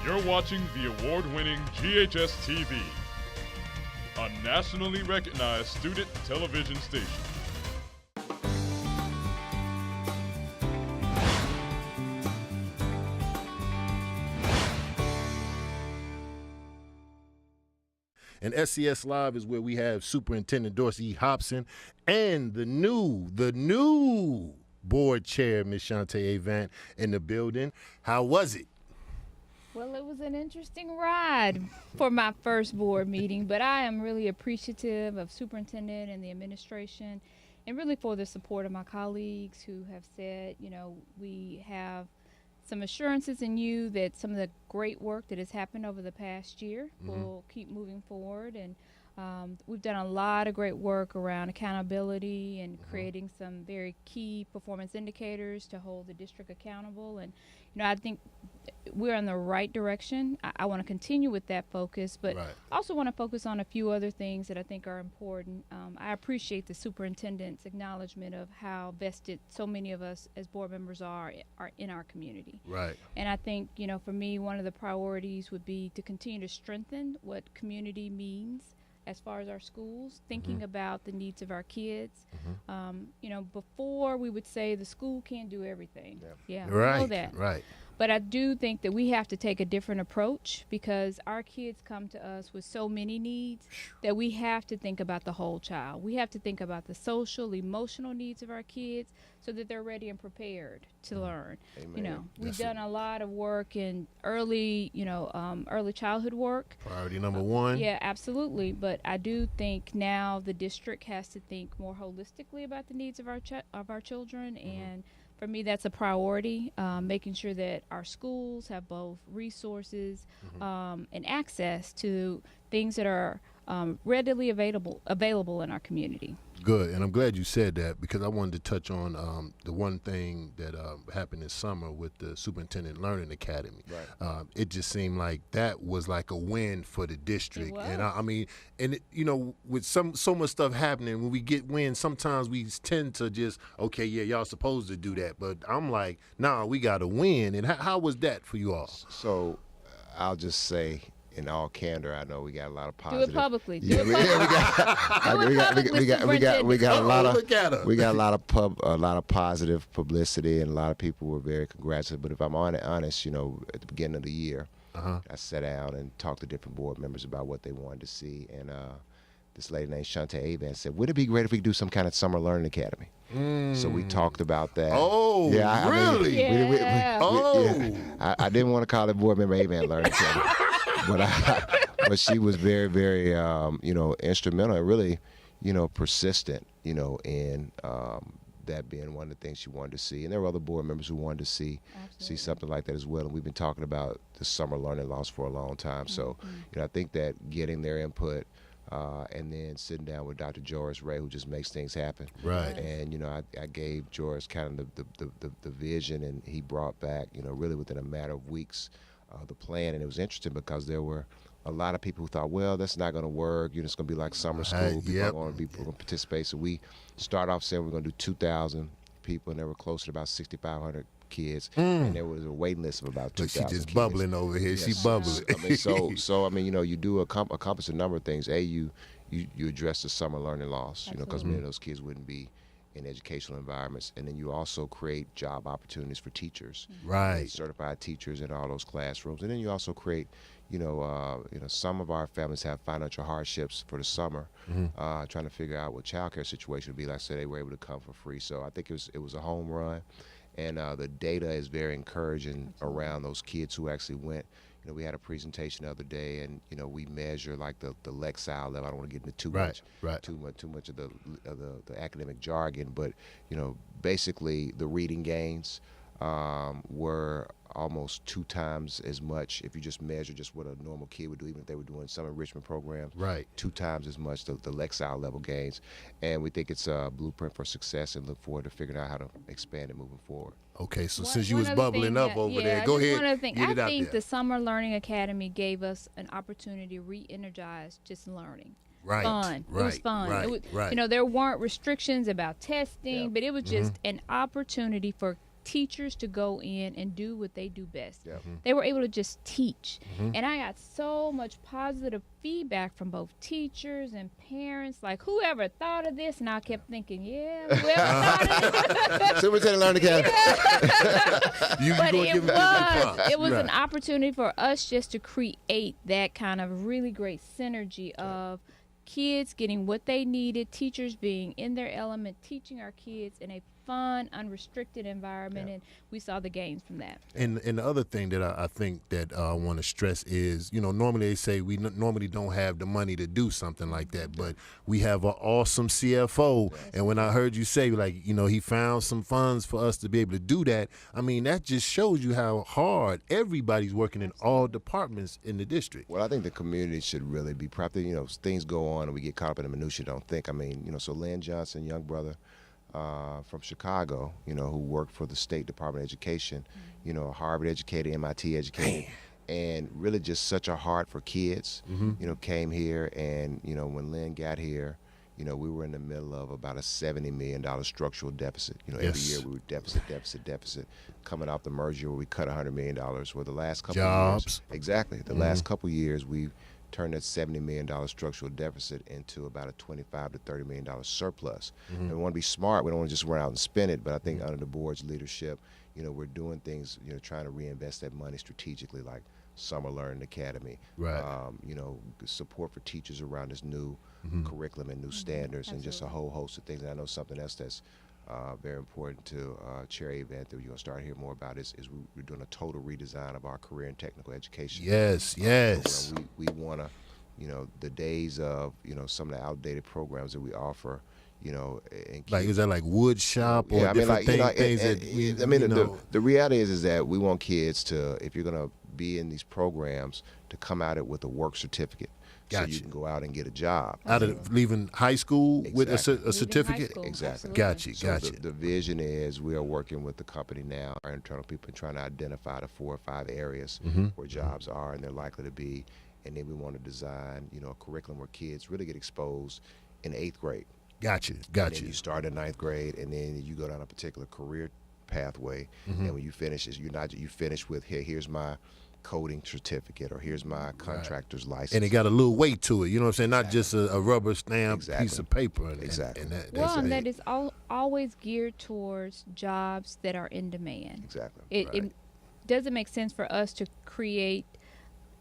You're watching the award-winning GHS-TV, a nationally recognized student television station. And SCS Live is where we have Superintendent Dorsey Hopson and the new board chair, Ms. Shante Avant, in the building. How was it? Well, it was an interesting ride for my first board meeting, but I am really appreciative of Superintendent and the administration, and really for the support of my colleagues who have said, you know, we have some assurances in you that some of the great work that has happened over the past year will keep moving forward. And we've done a lot of great work around accountability and creating some very key performance indicators to hold the district accountable. And, you know, I think we're in the right direction. I want to continue with that focus, but I also want to focus on a few other things that I think are important. I appreciate the superintendent's acknowledgement of how vested so many of us as board members are in our community. Right. And I think, you know, for me, one of the priorities would be to continue to strengthen what community means as far as our schools, thinking about the needs of our kids. You know, before we would say the school can't do everything. Yeah, right, we know that. Right. But I do think that we have to take a different approach, because our kids come to us with so many needs that we have to think about the whole child. We have to think about the social, emotional needs of our kids so that they're ready and prepared to learn. Amen. You know, we've done a lot of work in early, early childhood work. Priority number one. Yeah, absolutely. But I do think now the district has to think more holistically about the needs of our children, and for me, that's a priority, making sure that our schools have both resources and access to things that are readily available in our community. Good, and I'm glad you said that, because I wanted to touch on the one thing that happened this summer with the Superintendent Learning Academy. Right. It just seemed like that was like a win for the district. And I mean, and it, you know, with so much stuff happening, when we get wins, sometimes we tend to just, okay, yeah, y'all supposed to do that. But I'm like, nah, we got to win. And how was that for you all? So I'll just say, in all candor, I know we got a lot of positive. Do it publicly. Yeah, we got a lot of positive publicity, and a lot of people were very congratulative. But if I'm honest, you know, at the beginning of the year, I sat down and talked to different board members about what they wanted to see, and this lady named Shante Avant said, "Would it be great if we could do some kind of summer learning academy?" So we talked about that. Oh, yeah, really? I didn't want to call it board member Avant Learning Academy. But she was very, very, instrumental and really, persistent, in that being one of the things she wanted to see. And there were other board members who wanted to see something like that as well. And we've been talking about the summer learning loss for a long time. So, I think that getting their input and then sitting down with Dr. Joris Ray, who just makes things happen. Right. And, I gave Joris kind of the vision, and he brought back, really within a matter of weeks, the plan. And it was interesting because there were a lot of people who thought, well, that's not going to work. It's going to be like summer school. People are going to participate. So we start off saying we're going to do 2,000 people, and there were close to about 6,500 kids, and there was a waiting list of about 2,000 She just kids. Bubbling over here. Yes. She bubbling. You do accomplish a number of things. You address the summer learning loss, because many of those kids wouldn't be in educational environments, and then you also create job opportunities for teachers, right? Certified teachers in all those classrooms, and then you also create, some of our families have financial hardships for the summer, trying to figure out what childcare situation would be like. So they were able to come for free. So I think it was a home run, and the data is very encouraging around those kids who actually went. We had a presentation the other day, and we measure like the Lexile level. I don't want to get into too much of the academic jargon, but basically the reading gains were almost 2 times as much if you just measure just what a normal kid would do, even if they were doing some enrichment programs. Right. 2 times as much the Lexile level gains, and we think it's a blueprint for success, and look forward to figuring out how to expand it moving forward. Okay, so since you was bubbling up over there, go ahead. I think the Summer Learning Academy gave us an opportunity to re-energize just learning. Right. Fun. Right. It was fun. Right. There weren't restrictions about testing, but it was just an opportunity for teachers to go in and do what they do best. Yeah. They were able to just teach. And I got so much positive feedback from both teachers and parents, like, whoever thought of this? And I kept thinking, yeah, whoever thought of it. Superintendent Learning Academy. But it was an opportunity for us just to create that kind of really great synergy of kids getting what they needed, teachers being in their element, teaching our kids in a fun, unrestricted environment, and we saw the gains from that. And the other thing that I think that I want to stress is, normally they say we normally don't have the money to do something like that, but we have an awesome CFO. And when I heard you say, like, he found some funds for us to be able to do that, I mean, that just shows you how hard everybody's working in all departments in the district. Well, I think the community should really be proud. Things go on and we get caught up in the minutiae, don't think. I mean, so Lynn Johnson, young brother, from Chicago, who worked for the State Department of Education, Harvard educated, MIT educated, and really just such a heart for kids, came here. And, when Lynn got here, we were in the middle of about a $70 million structural deficit. Every year we were deficit, coming off the merger where we cut $100 million. Well, the last couple of years, exactly, the last couple of years we turned that $70 million structural deficit into about a $25 to $30 million surplus. And we want to be smart. We don't want to just run out and spend it. But I think under the board's leadership, we're doing things, trying to reinvest that money strategically, like Summer Learning Academy, right. Support for teachers around this new curriculum and new standards, and just a whole host of things. And I know something else that's very important to Chair Avant that you're going to start hearing more about is we're doing a total redesign of our career and technical education. Yes. We want to, the days of, some of the outdated programs that we offer, and like, is that like wood shop or different things? The reality is that we want kids to, if you're going to be in these programs, to come at it with a work certificate. So you can go out and get a job. Out of leaving high school with a certificate? Exactly. Gotcha. The vision is we are working with the company now, our internal people, and trying to identify the 4 or 5 areas where jobs are and they're likely to be. And then we want to design, a curriculum where kids really get exposed in 8th grade. Gotcha. And then you start in 9th grade, and then you go down a particular career pathway. And when you finish, you finish with, here's my coding certificate, or here's my contractor's license. And it got a little weight to it, you know what I'm saying? Not just a rubber stamp piece of paper. And that is always geared towards jobs that are in demand. Exactly. It doesn't make sense for us to create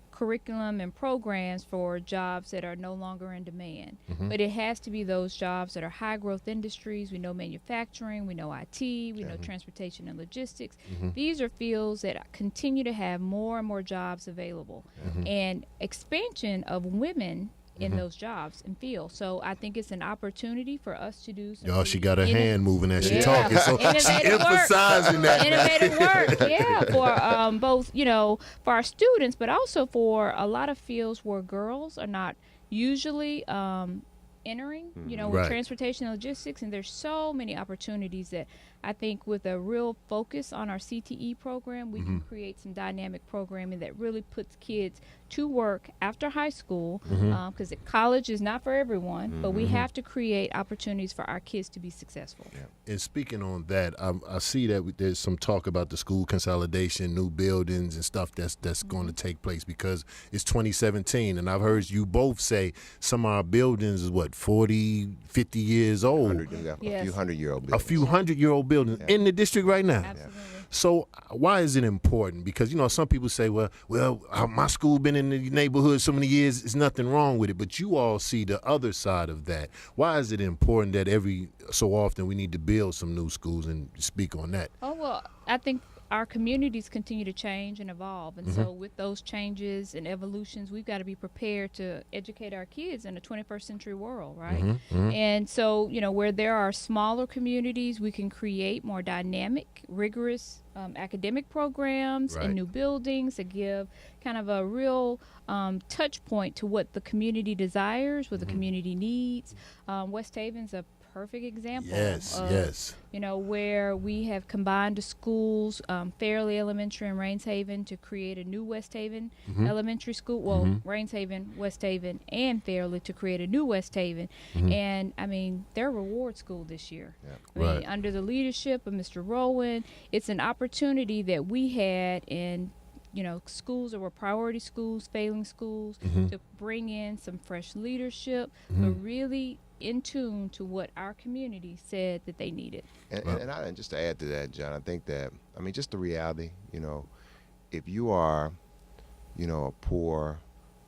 curriculum and programs for jobs that are no longer in demand. But it has to be those jobs that are high growth industries. We know manufacturing, we know IT, we know transportation and logistics. These are fields that continue to have more and more jobs available, and expansion of women in those jobs and fields. So I think it's an opportunity for us to do some. She got her hand moving as she talking, so she emphasizing that. Innovative work, for both, for our students, but also for a lot of fields where girls are not usually entering, with transportation and logistics. And there's so many opportunities that I think with a real focus on our CTE program, we can create some dynamic programming that really puts kids to work after high school, because college is not for everyone, but we have to create opportunities for our kids to be successful. And speaking on that, I see that there's some talk about the school consolidation, new buildings and stuff that's going to take place, because it's 2017, and I've heard you both say some of our buildings is 40, 50 years old. A few 100-year-old buildings. A few 100-year-old buildings in the district right now. Absolutely. So why is it important? Because, some people say, well, my school been in the neighborhood so many years, there's nothing wrong with it. But you all see the other side of that. Why is it important that every so often we need to build some new schools, and speak on that? Oh, well, I think our communities continue to change and evolve. And so with those changes and evolutions, we've got to be prepared to educate our kids in a 21st century world, right? And so, where there are smaller communities, we can create more dynamic, rigorous academic programs and new buildings that give kind of a real touch point to what the community desires, what the community needs. West Haven's a perfect example Yes, of, yes. you know, where we have combined the schools, Fairley Elementary and Rains Haven, to create a new West Haven elementary school. Well, Rains Haven, West Haven, and Fairley to create a new West Haven. And, I mean, they're a reward school this year. I mean, under the leadership of Mr. Rowan, it's an opportunity that we had in, you know, schools that were priority schools, failing schools, to bring in some fresh leadership, but really in tune to what our community said that they needed. And just to add to that, John, I think that, I mean, just the reality, you know, if you are, you know, a poor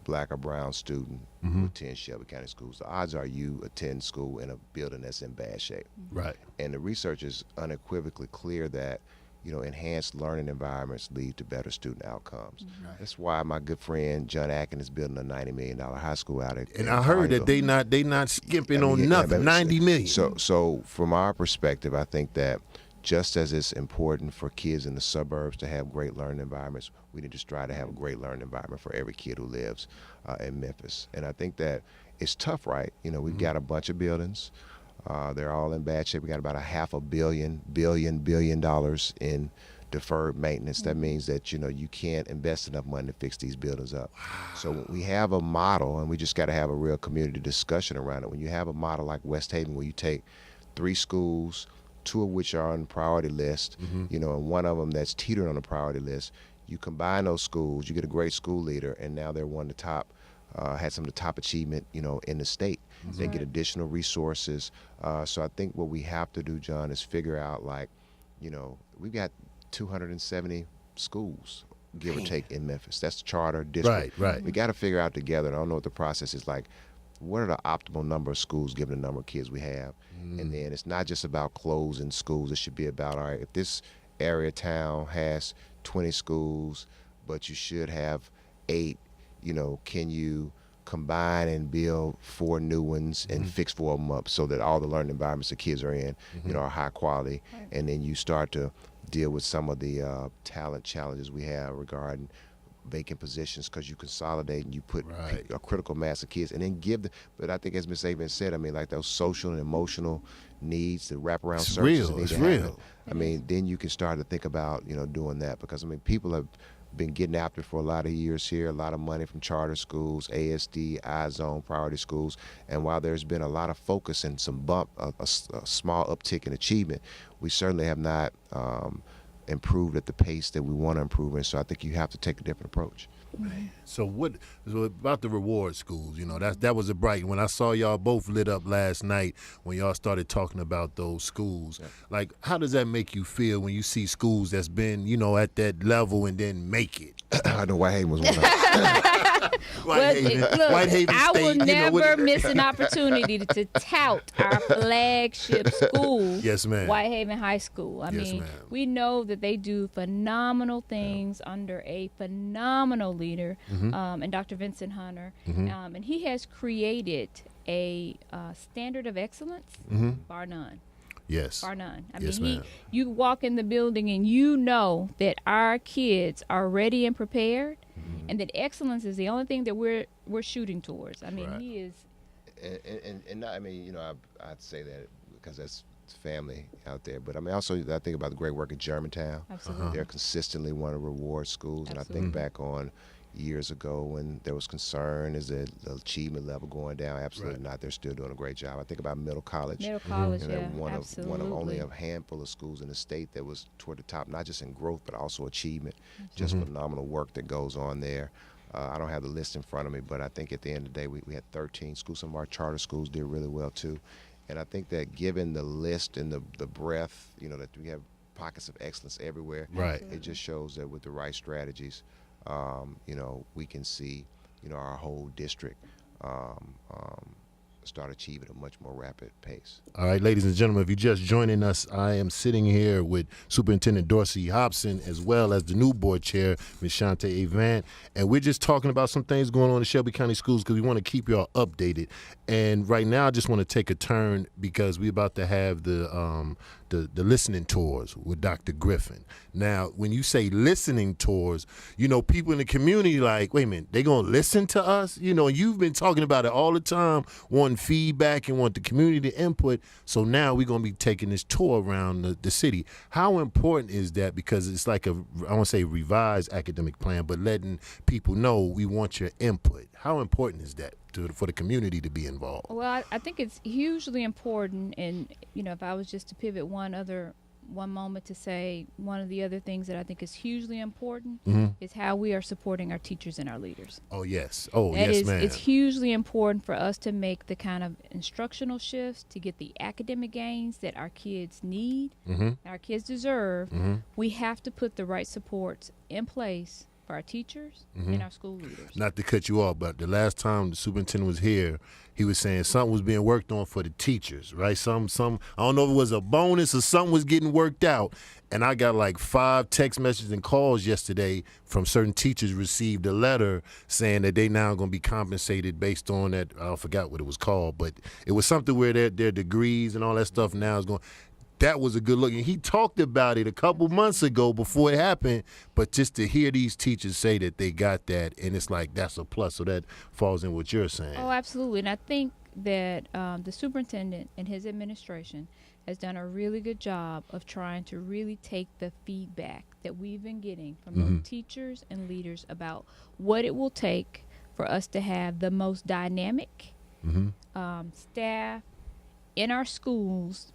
black or brown student who attends Shelby County schools, the odds are you attend school in a building that's in bad shape. Right. And the research is unequivocally clear that, you know, enhanced learning environments lead to better student outcomes. That's why my good friend John Atkins is building a $90 million high school out at. And I heard that they not skimping on nothing. 90 million. So from our perspective, I think that just as it's important for kids in the suburbs to have great learning environments, we need to strive to have a great learning environment for every kid who lives in Memphis. And I think that it's tough, right? You know, we've got a bunch of buildings. They're all in bad shape. We got about $500 billion in deferred maintenance. That means that, you know, you can't invest enough money to fix these buildings up. So we have a model, and we just got to have a real community discussion around it. When you have a model like West Haven, where you take 3 schools, 2 of which are on the priority list, you know, and 1 of them that's teetering on the priority list, you combine those schools, you get a great school leader, and now they're one of the top, had some of the top achievement, you know, in the state. They get additional resources. So I think what we have to do, John, is figure out, like, you know, we've got 270 schools, give or take, in Memphis. That's the charter district. Right. We got to figure out together, and I don't know what the process is like, what are the optimal number of schools given the number of kids we have? And then it's not just about closing schools. It should be about, all right, if this area town has 20 schools, but you should have 8, you know, can you combine and build 4 new ones and fix 4 of them up so that all the learning environments the kids are in, you know, are high quality. And then you start to deal with some of the talent challenges we have regarding vacant positions, because you consolidate and you put a critical mass of kids, and then give them. But I think, as Ms. Avon said, I mean, like those social and emotional needs, the wraparound services. It's real. I mean, then you can start to think about, you know, doing that, because I mean, people have been getting after it for a lot of years here, a lot of money from charter schools, ASD, iZone, priority schools. And while there's been a lot of focus and some a small uptick in achievement, we certainly have not improved at the pace that we want to improve in. So I think you have to take a different approach. So about the reward schools, you know, that was a bright. When I saw y'all both lit up last night when y'all started talking about those schools, like, how does that make you feel when you see schools that's been, you know, at that level and then make it? I know Whitehaven was one of them. Whitehaven I State, will you know, never miss an opportunity to tout our flagship school, Yes, ma'am. Whitehaven High School. I Yes, mean, ma'am. we know that they do phenomenal things under a phenomenal leader, and Dr. Vincent Hunter, and he has created a standard of excellence, bar none. Yes. Bar none. I Yes, mean, ma'am. you walk in the building and you know that our kids are ready and prepared, and that excellence is the only thing that we're shooting towards. I mean, he is. And not, I mean, you know, I'd say that because that's family out there, but I mean, also I think about the great work at Germantown. Absolutely. They're consistently one of the reward schools, and I think back on years ago when there was concern, is the achievement level going down? Absolutely not. They're still doing a great job. I think about Middle College. Middle College, and they're one absolutely. of only a handful of schools in the state that was toward the top, not just in growth but also achievement. Just phenomenal work that goes on there. I don't have the list in front of me, but I think at the end of the day we had 13 schools. Some of our charter schools did really well too. And I think that given the list and the breadth, you know, that we have pockets of excellence everywhere, it just shows that with the right strategies, you know, we can see, you know, our whole district start achieving a much more rapid pace. All right, ladies and gentlemen, if you're just joining us, I am sitting here with Superintendent Dorsey Hopson, as well as the new board chair, Ms. Shante Avant, and we're just talking about some things going on in Shelby County Schools because we want to keep y'all updated. And right now, I just want to take a turn because we're about to have the listening tours with Dr. Griffin. Now, when you say listening tours, you know, people in the community like, wait a minute, they gonna listen to us? You know, you've been talking about it all the time on feedback and want the community input. So now we're going to be taking this tour around the city. How important is that? Because it's like I want to say revised academic plan, but letting people know we want your input. How important is that for the community to be involved? Well, I think it's hugely important. And, if I was just to pivot one moment to say one of the other things that I think is hugely important is how we are supporting our teachers and our leaders. Oh, yes. Ma'am. It's hugely important for us to make the kind of instructional shifts to get the academic gains that our kids need, our kids deserve. We have to put the right supports in place for our teachers and our school leaders. Not to cut you off, but the last time the superintendent was here, he was saying something was being worked on for the teachers, right? Some I don't know if it was a bonus or something was getting worked out. And I got like 5 text messages and calls yesterday from certain teachers received a letter saying that they now going to be compensated based on that. I forgot what it was called, but it was something where their degrees and all that stuff now is going. That was a good look. And he talked about it a couple months ago before it happened, but just to hear these teachers say that they got that, and it's like that's a plus. So that falls in what you're saying. Oh, absolutely. And I think that the superintendent and his administration has done a really good job of trying to really take the feedback that we've been getting from both teachers and leaders about what it will take for us to have the most dynamic staff in our schools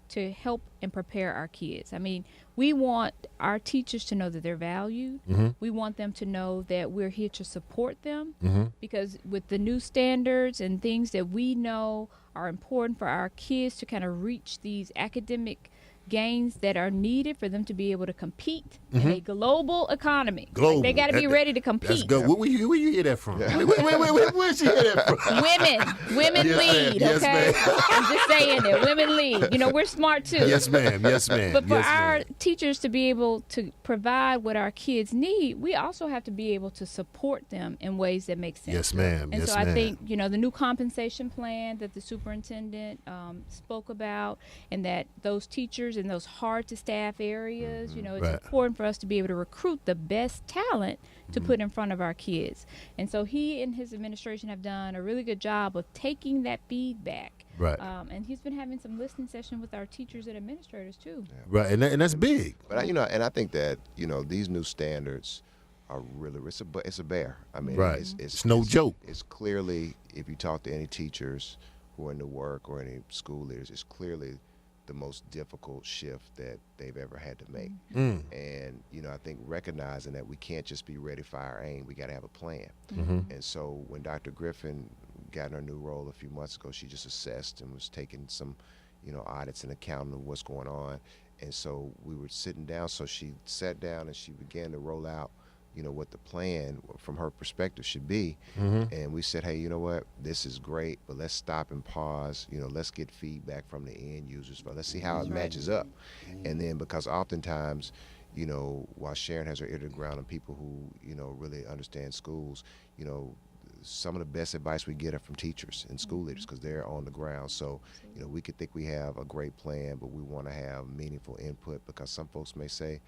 to help and prepare our kids. I mean, we want our teachers to know that they're valued. We want them to know that we're here to support them because with the new standards and things that we know are important for our kids to kind of reach these academic gains that are needed for them to be able to compete in a global economy. Global. Like they got to be ready to compete. That's good. Where you hear that from? Wait, where'd you hear that from? Women Yes, lead, ma'am. okay? Yes, ma'am. I'm just saying that. Women lead. We're smart too. Yes, ma'am. Yes, ma'am. But for Yes, our ma'am. teachers to be able to provide what our kids need, we also have to be able to support them in ways that make sense. Yes, ma'am. And Yes, so I ma'am. think, the new compensation plan that the superintendent spoke about, and that those teachers in those hard-to-staff areas, it's Right. important for us to be able to recruit the best talent to put in front of our kids. And so he and his administration have done a really good job of taking that feedback. Right. And he's been having some listening session with our teachers and administrators, too. Right, and that's big. But and I think that these new standards are really it's a bear. I mean, Right. It's no joke. It's clearly, if you talk to any teachers who are in the work or any school leaders, it's clearly the most difficult shift that they've ever had to make. And I think recognizing that we can't just be ready, fire, aim, we got to have a plan. And so when Dr. Griffin got in her new role a few months ago, she just assessed and was taking some audits and accounting of what's going on. And so we were sitting down, so she sat down and she began to roll out what the plan from her perspective should be. And we said, hey, you know what, this is great, but let's stop and pause. Let's get feedback from the end users. But let's see how it matches up. And then, because oftentimes, while Sharon has her ear to the ground and people who, really understand schools, some of the best advice we get are from teachers and school leaders because they're on the ground. So, we could think we have a great plan, but we want to have meaningful input because some folks may say,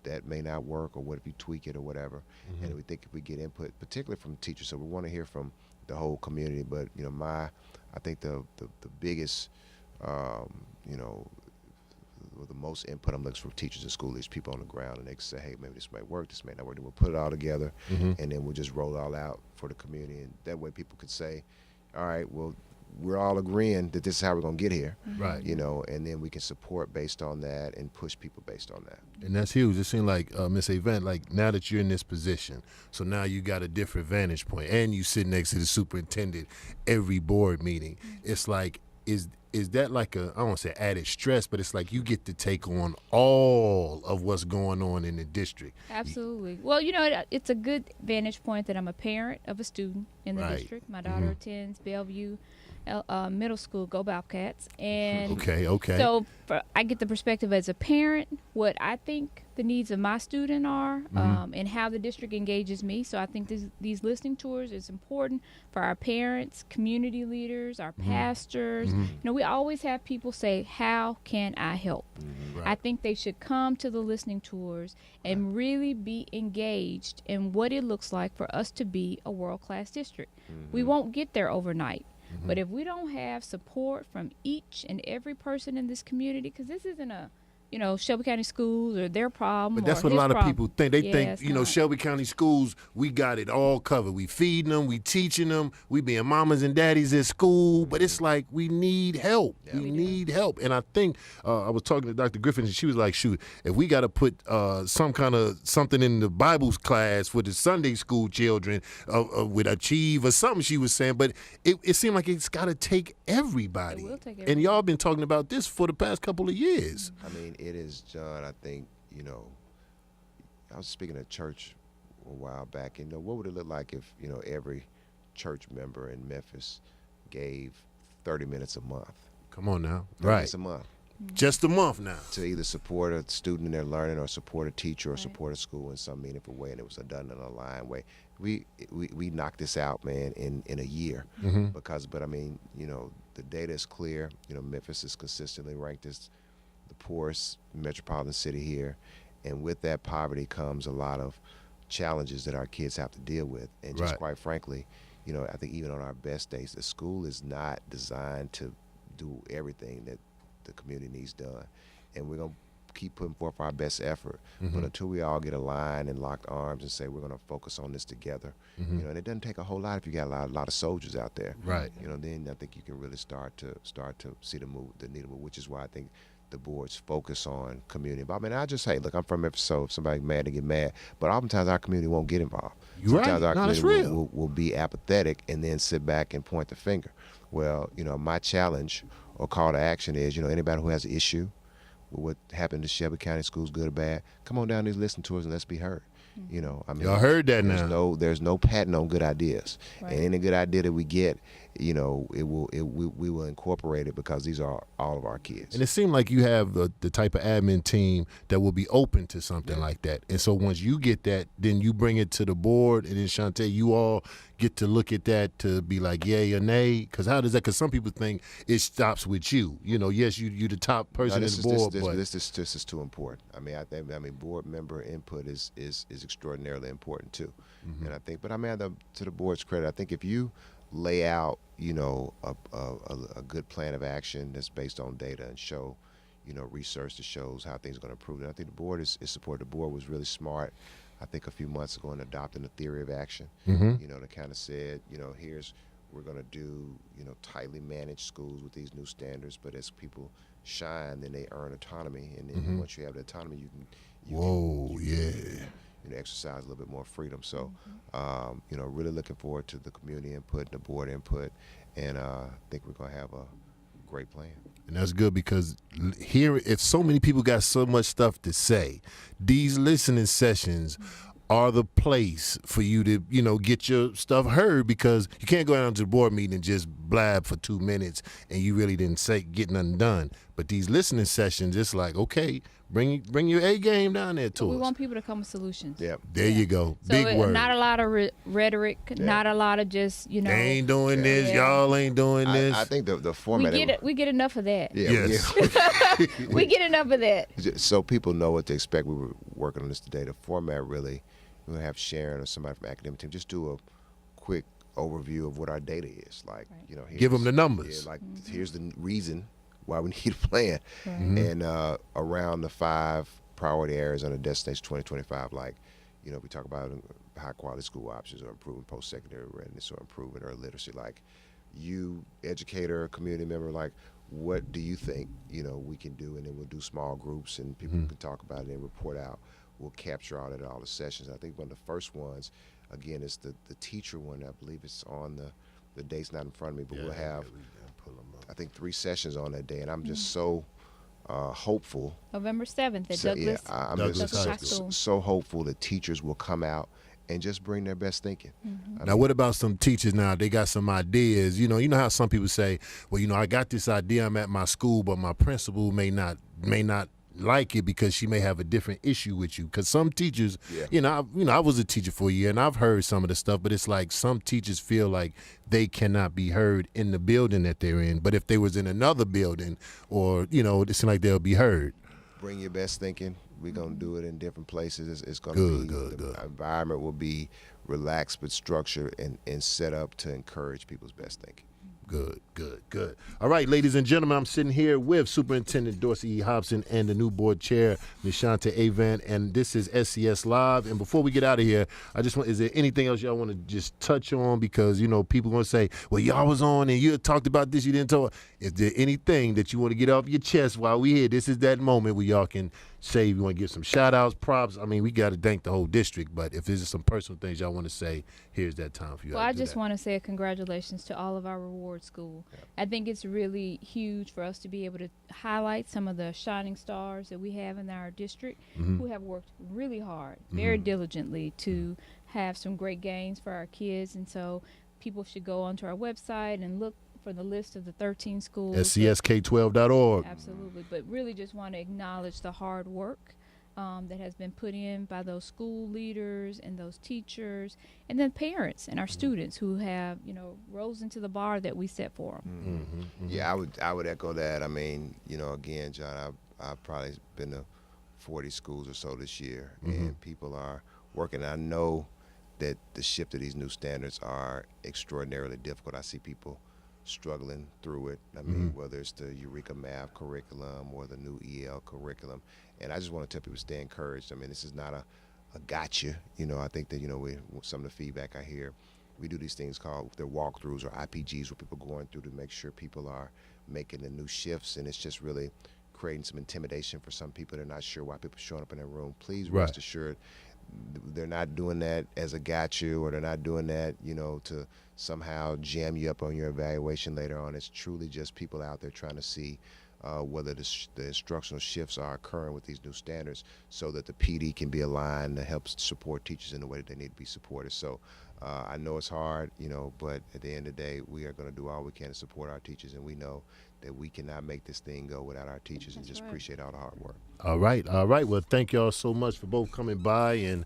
that may not work, or what if you tweak it or whatever. And we think if we get input, particularly from teachers, so we want to hear from the whole community. But I think the biggest, the most input I'm looking for teachers and school leaders, people on the ground, and they can say, hey, maybe this might work, this may not work. Then we'll put it all together, and then we'll just roll it all out for the community. And that way people could say, all right, well, we're all agreeing that this is how we're going to get here. Right. And then we can support based on that and push people based on that. And that's huge. It seems like, Miss Avant, like now that you're in this position, so now you got a different vantage point, and you sit next to the superintendent every board meeting. It's like, is that like I don't want to say added stress, but it's like you get to take on all of what's going on in the district. Absolutely. Well, it's a good vantage point that I'm a parent of a student in the district. My daughter attends Bellevue Middle School, Go Bobcats. And okay. So I get the perspective as a parent, what I think the needs of my student are, and how the district engages me. So I think these listening tours is important for our parents, community leaders, our pastors. We always have people say, how can I help? Right. I think they should come to the listening tours and really be engaged in what it looks like for us to be a world-class district. We won't get there overnight. But if we don't have support from each and every person in this community, because this isn't a, Shelby County Schools or their problem. But that's or what a his lot of problem. people think. They Yeah, think, it's not. Shelby County Schools, we got it all covered. We feeding them, we teaching them, we being mamas and daddies at school. But it's like we need help. Yeah. We need help. And I think I was talking to Dr. Griffin, and she was like, shoot, if we got to put something in the Bible class for the Sunday school children with Achieve or something she was saying. But it seemed like it's got to take everybody. It will take And everybody. y'all been talking about this for the past couple of years. I mean, it is, John, I think, I was speaking at church a while back, and what would it look like if, every church member in Memphis gave 30 minutes a month? Come on now. 30 Right. minutes a month Just a month now. to either support a student in their learning or support a teacher or Right. support a school in some meaningful way, and it was done in a aligned way. We knocked this out, man, in a year. But I mean, the data is clear. Memphis is consistently ranked as the poorest metropolitan city here, and with that poverty comes a lot of challenges that our kids have to deal with. And just Right. quite frankly, I think even on our best days, the school is not designed to do everything that the community needs done, and we're gonna keep putting forth our best effort. But until we all get aligned and locked arms and say we're gonna focus on this together, and it doesn't take a whole lot if you got a lot of soldiers out there. Right. Then I think you can really start to see the need to move, which is why I think the board's focus on community involvement. I just say, look, I'm from Memphis, so if somebody's mad, they get mad. But oftentimes our community won't get involved. You're right. Sometimes our No, that's community real. will be apathetic and then sit back and point the finger. Well, my challenge or call to action is, anybody who has an issue with what happened to Shelby County Schools, good or bad, come on down and listen to us and let's be heard. I mean, Y'all heard that now. There's no patent on good ideas, Right. and any good idea that we get, we will incorporate it because these are all of our kids. And it seemed like you have the type of admin team that will be open to something like that. And so once you get that, then you bring it to the board, and then Shante, you all get to look at that to be like yay or nay. Because how does that? Because some people think it stops with you. Yes, you the top person in the board, but this is too important. I mean, board member input is extraordinarily important too. And I think, but I mean, to the board's credit, I think if you lay out, a good plan of action that's based on data and show, research that shows how things are going to improve, and I think the board is supported. The board was really smart, I think, a few months ago in adopting the theory of action. That kind of said, we're going to do, tightly managed schools with these new standards, but as people shine, then they earn autonomy, and then once you have the autonomy, you can exercise a little bit more freedom. So, really looking forward to the community input and the board input, and I think we're going to have a great plan. And that's good because here, if so many people got so much stuff to say, these listening sessions are the place for you to, get your stuff heard, because you can't go down to the board meeting and just blab for 2 minutes and you really didn't get nothing done. But these listening sessions, it's like, okay, bring your A game down there to We us. want people to come with solutions. Yeah. There you go. So Big word. not a lot of rhetoric, not a lot of just, They ain't doing this. Y'all ain't doing this. I think the format. we get enough of that. Yeah. Yes. We get enough of that. So people know what to expect. We were working on this today. The format really, we'll have Sharon or somebody from the academic team just do a quick overview of what our data is. Like, Give them the numbers. Yeah, like here's the reason why we need a plan. Right. And around the 5 priority areas on the Destination 2025, like, we talk about high quality school options or improving post-secondary readiness or improving early literacy. Like, you, educator, community member, like, what do you think, we can do? And then we'll do small groups and people can talk about it and report out. We'll capture all the sessions. I think one of the first ones, again, is the teacher one. I believe it's on the date's not in front of me, but we'll have, I think, 3 sessions on that day. And I'm just so hopeful. November 7th at So, Douglas. I'm Douglas just High so hopeful that teachers will come out and just bring their best thinking. Now, what about some teachers now? They got some ideas. You know how some people say, well, I got this idea, I'm at my school, but my principal may not like it because she may have a different issue with you. Because some teachers, I was a teacher for a year and I've heard some of the stuff, but it's like some teachers feel like they cannot be heard in the building that they're in. But if they was in another building or, it seems like they'll be heard. Bring your best thinking. We're going to do it in different places. It's going to be, good. The environment will be relaxed but structured and set up to encourage people's best thinking. Good. All right, ladies and gentlemen, I'm sitting here with Superintendent Dorsey E. Hopson and the new board chair, Ms. Shante Avant, and this is SCS Live. And before we get out of here, is there anything else y'all want to just touch on? Because, people going to say, well, y'all was on and you talked about this, you didn't talk. Is there anything that you want to get off your chest while we here? This is that moment where y'all can say, you want to give some shout-outs, props. I mean, we got to thank the whole district, but if there's some personal things y'all want to say, here's that time for you. Well, I just want to say a congratulations to all of our reward school. Yeah. I think it's really huge for us to be able to highlight some of the shining stars that we have in our district who have worked really hard, very diligently to have some great gains for our kids. And so people should go onto our website and look for the list of the 13 schools. SCSK12.org. Absolutely. But really just want to acknowledge the hard work that has been put in by those school leaders and those teachers and then parents and our students who have, rose into the bar that we set for them. Yeah, I would echo that. I mean, again, John, I've probably been to 40 schools or so this year, and people are working. I know that the shift to these new standards are extraordinarily difficult. I see people struggling through it. I mean, whether it's the Eureka Math curriculum or the new EL curriculum. And I just want to tell people to stay encouraged. I mean, this is not a gotcha. I think that, some of the feedback I hear, we do these things called their walkthroughs or IPGs where people are going through to make sure people are making the new shifts. And it's just really creating some intimidation for some people. They're not sure why people are showing up in their room. Please rest assured they're not doing that as a gotcha, or they're not doing that, to somehow jam you up on your evaluation later on. It's truly just people out there trying to see whether the instructional shifts are occurring with these new standards so that the PD can be aligned to help support teachers in the way that they need to be supported. So I know it's hard, but at the end of the day, we are going to do all we can to support our teachers, and we know that we cannot make this thing go without our teachers. And just appreciate all the hard work. All right. Well, thank y'all so much for both coming by and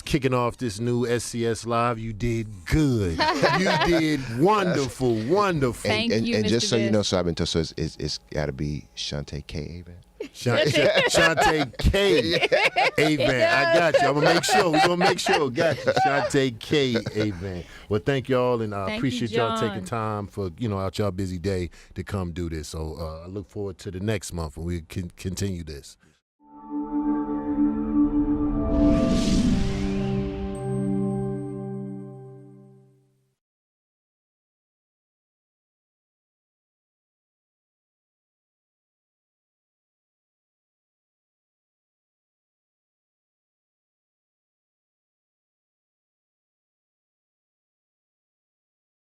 kicking off this new SCS Live. You did good. You did wonderful. Thank you, and Mr. just so you Biff. know, so I've been told, so it's got to be Shante K. Avant. Shante K. Avant. I got you. I'm going to make sure. We're going to make sure. Got you. Shante K. Avant. Well, thank y'all, and I appreciate y'all taking time for, out y'all busy day to come do this. So I look forward to the next month when we can continue this.